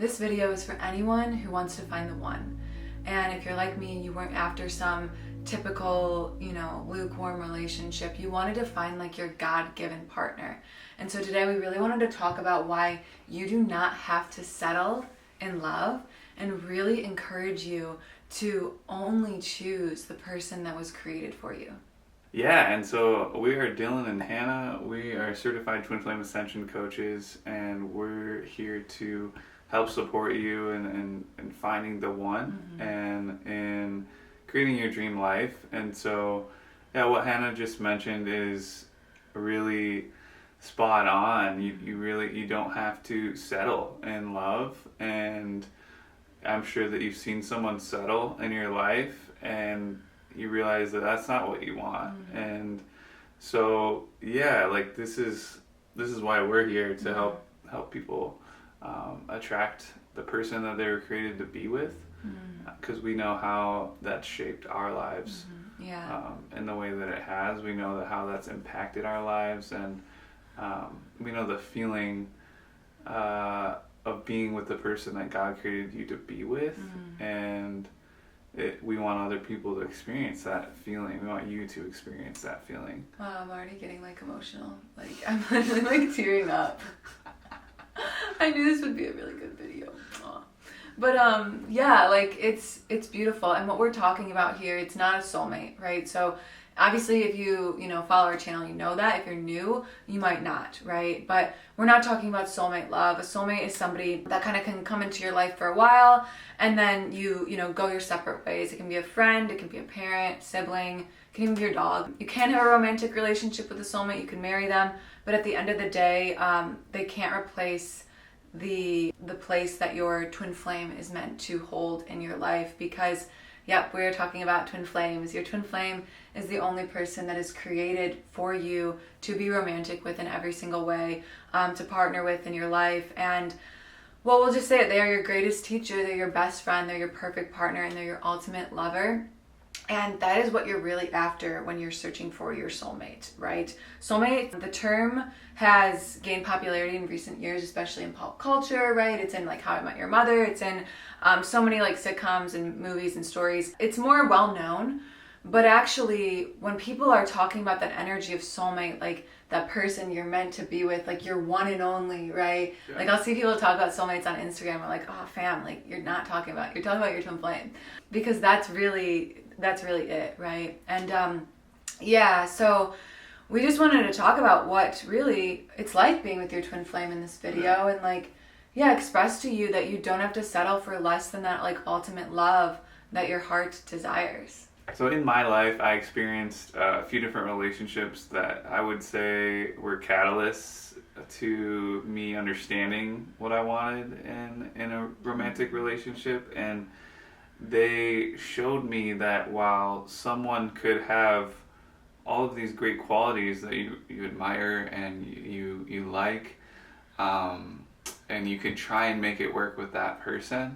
This video is for anyone who wants to find the one. And if you're like me and you weren't after some typical, lukewarm relationship, you wanted to find like your God-given partner. And so today we really wanted to talk about why you do not have to settle in love, and really encourage you to only choose the person that was created for you. Yeah, and so we are Dylan and Hannah. We are certified Twin Flame Ascension coaches, and we're here to help support you in finding the one, and in creating your dream life. And so, yeah, what Hannah just mentioned is really spot on. You don't have to settle in love, and I'm sure that you've seen someone settle in your life and you realize that that's not what you want. And so, yeah, like this is why we're here to help people attract the person that they were created to be with, because we know how that's shaped our lives. In the way that it has. We know how that's impacted our lives, and we know the feeling of being with the person that God created you to be with, and we want other people to experience that feeling. We want you to experience that feeling. Wow, I'm already getting emotional. I'm literally tearing up. I knew this would be a really good video. Aww. But it's beautiful. And what we're talking about here, it's not a soulmate, right? So obviously if you follow our channel, you know that. If you're new, you might not, right? But we're not talking about soulmate love. A soulmate is somebody that kind of can come into your life for a while, and then you go your separate ways. It can be a friend, it can be a parent, sibling, it can even be your dog. You can have a romantic relationship with a soulmate, you can marry them, but at the end of the day, they can't replace the place that your twin flame is meant to hold in your life. Because we're talking about twin flames. Your twin flame is the only person that is created for you to be romantic with in every single way, to partner with in your life. And we'll just say it, they are your greatest teacher, they're your best friend, they're your perfect partner, and they're your ultimate lover. And that is what you're really after when you're searching for your soulmate, right? Soulmate, the term has gained popularity in recent years, especially in pop culture, right? It's in How I Met Your Mother. It's in so many sitcoms and movies and stories. It's more well known, but actually when people are talking about that energy of soulmate, that person you're meant to be with, your one and only, right? Yeah. I'll see people talk about soulmates on Instagram. I'm like, oh fam, you're talking about your twin flame, because that's really it, right? And so we just wanted to talk about what really it's like being with your twin flame in this video, and express to you that you don't have to settle for less than that ultimate love that your heart desires. So in my life, I experienced a few different relationships that I would say were catalysts to me understanding what I wanted in a romantic relationship. And they showed me that while someone could have all of these great qualities that you admire and you like, and you can try and make it work with that person,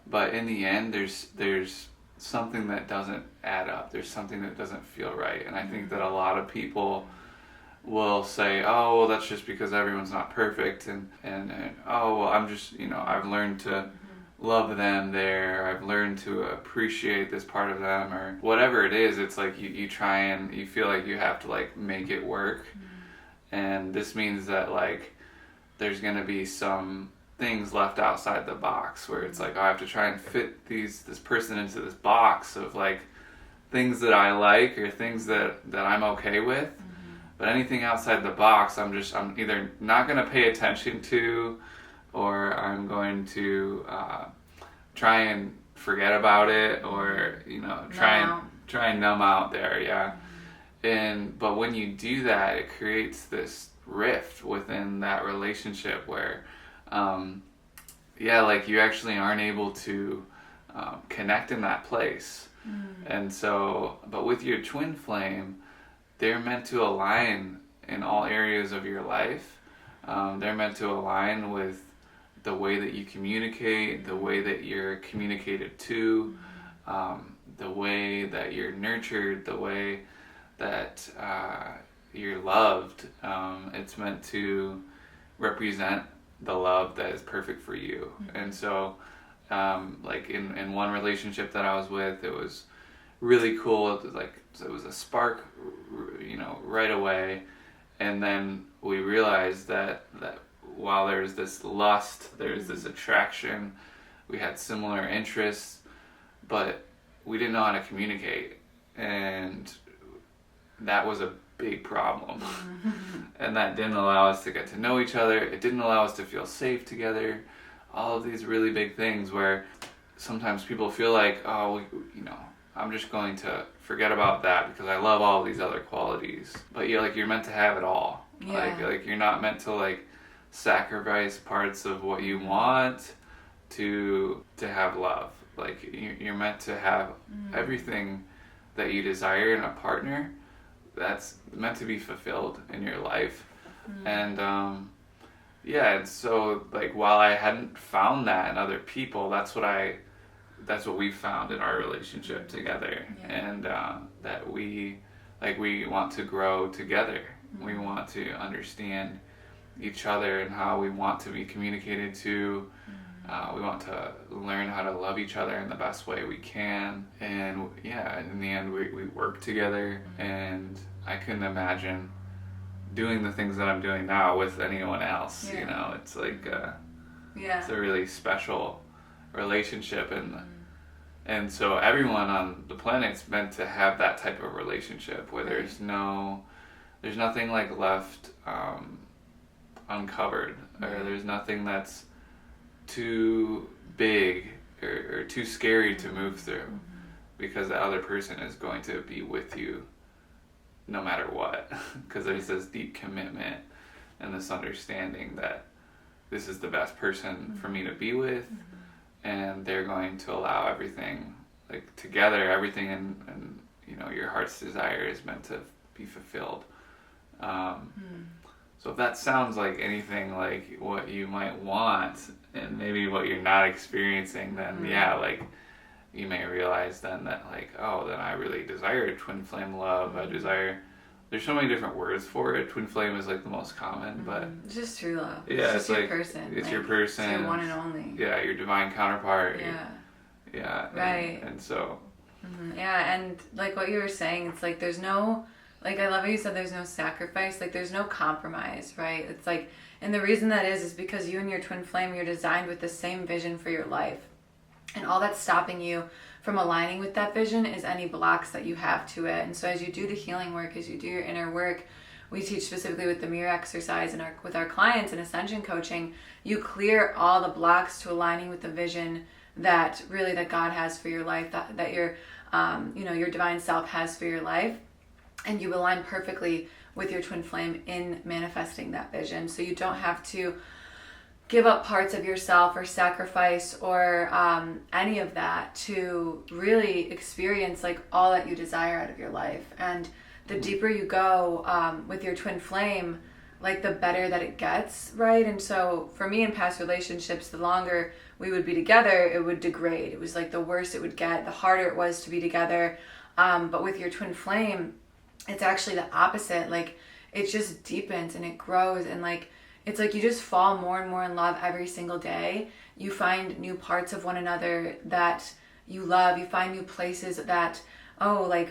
but in the end there's something that doesn't add up. There's something that doesn't feel right. And I think that a lot of people will say, oh, well, that's just because everyone's not perfect, and oh, well, I'm just, I've learned to love them there, I've learned to appreciate this part of them, or whatever it is. It's you try and you feel like you have to make it work. And this means that there's gonna be some things left outside the box where it's I have to try and fit this person into this box of things that I like, or things that I'm okay with. But anything outside the box, I'm either not going to pay attention to, or I'm going to try and forget about it, or try and numb out there. But when you do that, it creates this rift within that relationship where you actually aren't able to connect in that place. And so, but with your twin flame, they're meant to align in all areas of your life. They're meant to align with the way that you communicate, the way that you're communicated to, the way that you're nurtured, the way that you're loved. It's meant to represent the love that is perfect for you. And so like in one relationship that I was with, it was really cool. It was a spark, right away. And then we realized that while there's this lust, there's this attraction, we had similar interests, but we didn't know how to communicate. And that was a big problem. And that didn't allow us to get to know each other. It didn't allow us to feel safe together. All of these really big things where sometimes people feel like, oh, I'm just going to forget about that because I love all these other qualities. But you're meant to have it all. Yeah. Like you're not meant to sacrifice parts of what you want to have love. Like you're meant to have everything that you desire in a partner that's meant to be fulfilled in your life. And and so while I hadn't found that in other people, that's what we found in our relationship together. And that we want to grow together. We want to understand each other and how we want to be communicated to. We want to learn how to love each other in the best way we can. And in the end, we work together. And I couldn't imagine doing the things that I'm doing now with anyone else. It's it's a really special relationship. And so everyone on the planet's meant to have that type of relationship where there's nothing left uncovered, or there's nothing that's too big or too scary to move through, because the other person is going to be with you no matter what, because there's this deep commitment and this understanding that this is the best person for me to be with, and they're going to allow everything together, everything and your heart's desire is meant to be fulfilled. So if that sounds like anything like what you might want and maybe what you're not experiencing, then you may realize then that then I really desire twin flame love. I desire, there's so many different words for it. Twin flame is the most common, but it's just true love. Yeah, it's just your person. It's your person. It's your one and only. Yeah, your divine counterpart. Yeah. Right. And so. Yeah, and what you were saying, it's there's no, I love how you said there's no sacrifice, there's no compromise, right? It's and the reason that is because you and your twin flame, you're designed with the same vision for your life. And all that's stopping you from aligning with that vision is any blocks that you have to it. And so as you do the healing work, as you do your inner work, we teach specifically with the mirror exercise and with our clients in ascension coaching, you clear all the blocks to aligning with the vision that God has for your life, that your your divine self has for your life. And you align perfectly with your twin flame in manifesting that vision. So you don't have to give up parts of yourself or sacrifice or any of that to really experience all that you desire out of your life. And the deeper you go with your twin flame, the better that it gets, right? And so for me in past relationships, the longer we would be together, it would degrade. It was the worse it would get, the harder it was to be together. But with your twin flame, it's actually the opposite. It just deepens and it grows, and it's you just fall more and more in love every single day. You find new parts of one another that you love. You find new places that,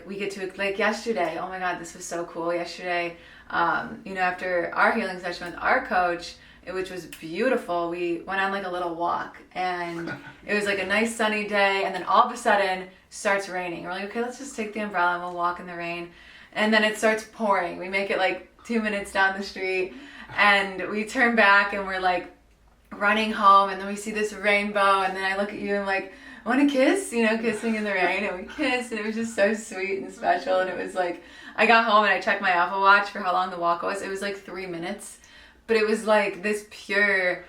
we get to, yesterday, oh my God, this was so cool. Yesterday, after our healing session with our coach, which was beautiful, we went on a little walk, and it was a nice sunny day, and then all of a sudden starts raining. We're okay, let's just take the umbrella and we'll walk in the rain. And then it starts pouring. We make it 2 minutes down the street, and we turn back and we're running home, and then we see this rainbow, and then I look at you and I'm want to kiss? Kissing in the rain, and we kissed, and it was just so sweet and special. And it was I got home and I checked my Apple Watch for how long the walk was. It was 3 minutes, but it was this pure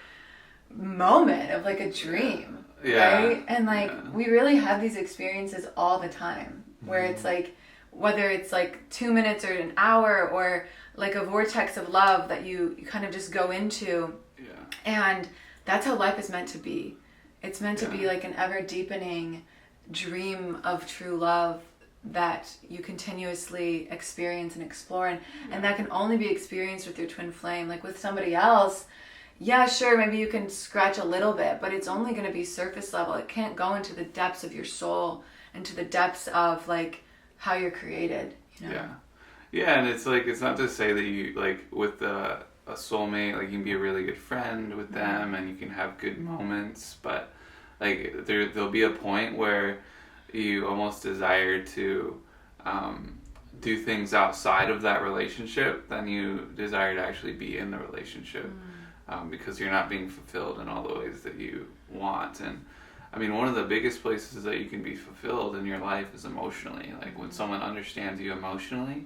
moment of a dream, right? And we really have these experiences all the time where it's whether it's 2 minutes or an hour, or a vortex of love that you kind of just go into. And that's how life is meant to be. It's meant to be an ever deepening dream of true love that you continuously experience and explore. And that can only be experienced with your twin flame. With somebody else, yeah, sure, maybe you can scratch a little bit, but it's only going to be surface level. It can't go into the depths of your soul, into the depths of like how you're created, you know? Yeah. Yeah, and it's like, it's not to say that you, like, with a soulmate, like, you can be a really good friend with them and you can have good moments, but, like, there'll be a point where you almost desire to do things outside of that relationship than you desire to actually be in the relationship, because you're not being fulfilled in all the ways that you want. And I mean, one of the biggest places that you can be fulfilled in your life is emotionally. Like when someone understands you emotionally,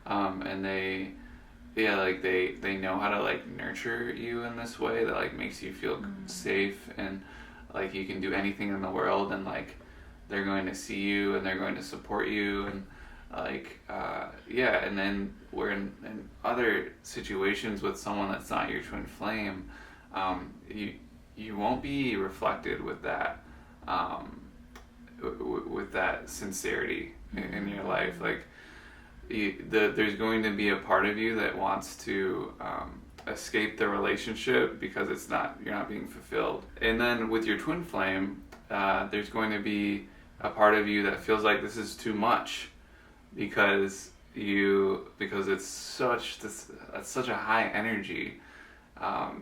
and they know how to like nurture you in this way that like makes you feel safe, and like you can do anything in the world, and like they're going to see you and they're going to support you, and like and then we're in other situations with someone that's not your twin flame, you won't be reflected with that sincerity in your life. Like there's going to be a part of you that wants to escape the relationship because you're not being fulfilled. And then with your twin flame, there's going to be a part of you that feels like this is too much because it's such a high energy,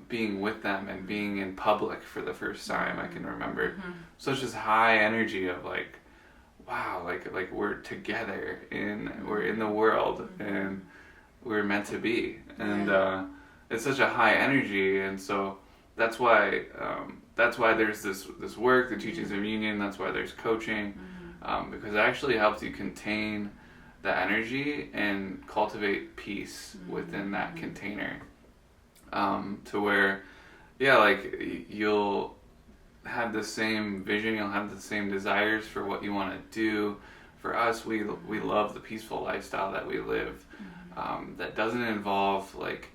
being with them and being in public for the first time. I can remember such this high energy of like, wow, like we're together we're in the world and we're meant to be, and it's such a high energy. And so that's why there's this work, the teachings of union. That's why there's coaching, because it actually helps you contain the energy and cultivate peace within that container, to where like you'll have the same vision, you'll have the same desires for what you want to do. For us, we love the peaceful lifestyle that we live, that doesn't involve like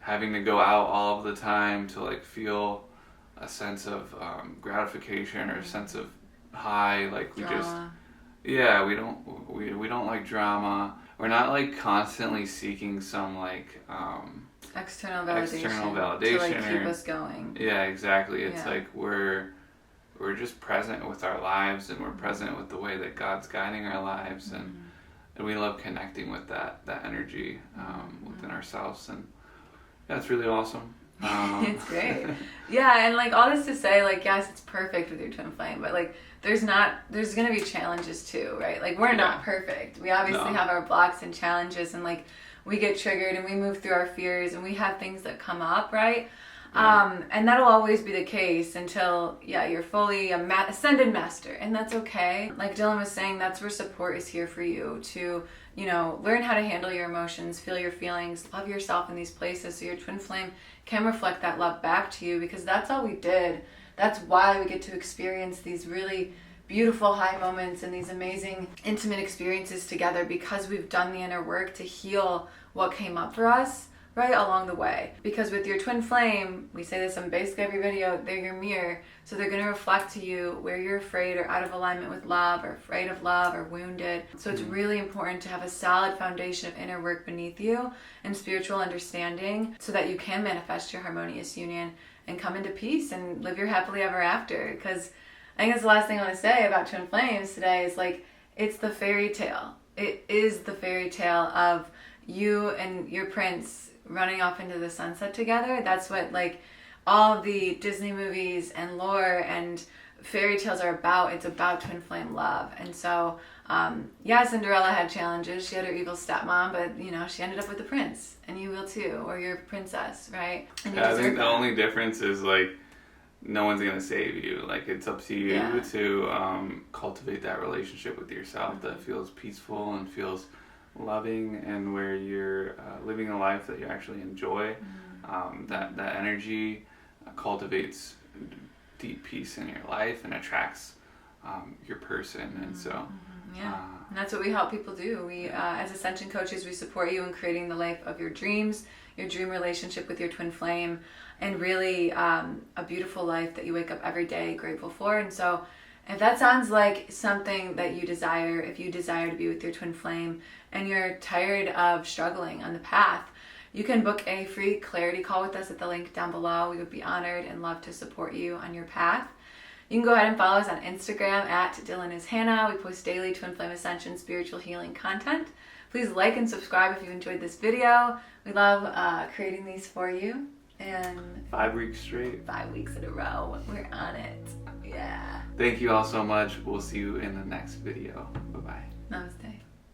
having to go out all of the time to like feel a sense of gratification or a sense of high. Like we Drama. we don't like drama. We're not like constantly seeking some like External validation to like keep us going. Yeah, exactly. It's like we're just present with our lives, and we're present with the way that God's guiding our lives, and we love connecting with that energy within ourselves, and it's really awesome. It's great. Yeah, and like all this to say, like yes, it's perfect with your twin flame, but like there's gonna be challenges too, right? Like we're not perfect. We obviously have our blocks and challenges, and like we get triggered and we move through our fears and we have things that come up, right? And that'll always be the case until you're fully ascended master, and that's okay. Like Dylan was saying, that's where support is here for you to, learn how to handle your emotions, feel your feelings, love yourself in these places so your twin flame can reflect that love back to you, because that's all we did. That's why we get to experience these really beautiful high moments and these amazing intimate experiences together, because we've done the inner work to heal what came up for us right along the way. Because with your twin flame, we say this in basically every video, they're your mirror, so they're going to reflect to you where you're afraid or out of alignment with love, or afraid of love, or wounded. So it's really important to have a solid foundation of inner work beneath you and spiritual understanding, so that you can manifest your harmonious union and come into peace and live your happily ever after. Because I think that's the last thing I want to say about twin flames today is like, it's the fairy tale. It is the fairy tale of you and your prince running off into the sunset together. That's what like all of the Disney movies and lore and fairy tales are about. It's about twin flame love. And so Cinderella had challenges. She had her evil stepmom, but she ended up with the prince, and you will too, or your princess, right? And you I think that. The only difference is like no one's gonna save you. Like it's up to you to cultivate that relationship with yourself that feels peaceful and feels loving, and where you're living a life that you actually enjoy. That energy cultivates deep peace in your life and attracts your person. And so and that's what we help people do. We as ascension coaches, we support you in creating the life of your dreams, your dream relationship with your twin flame, and really a beautiful life that you wake up every day grateful for. And so if that sounds like something that you desire, if you desire to be with your twin flame and you're tired of struggling on the path, You can book a free clarity call with us at the link down below. We would be honored and love to support you on your path. You can go ahead and follow us on Instagram at Dylan is Hannah. We post daily Twin Flame Ascension spiritual healing content. Please like and subscribe if you enjoyed this video. We love creating these for you. And 5 weeks straight. 5 weeks in a row. We're on it. Yeah. Thank you all so much. We'll see you in the next video. Bye-bye.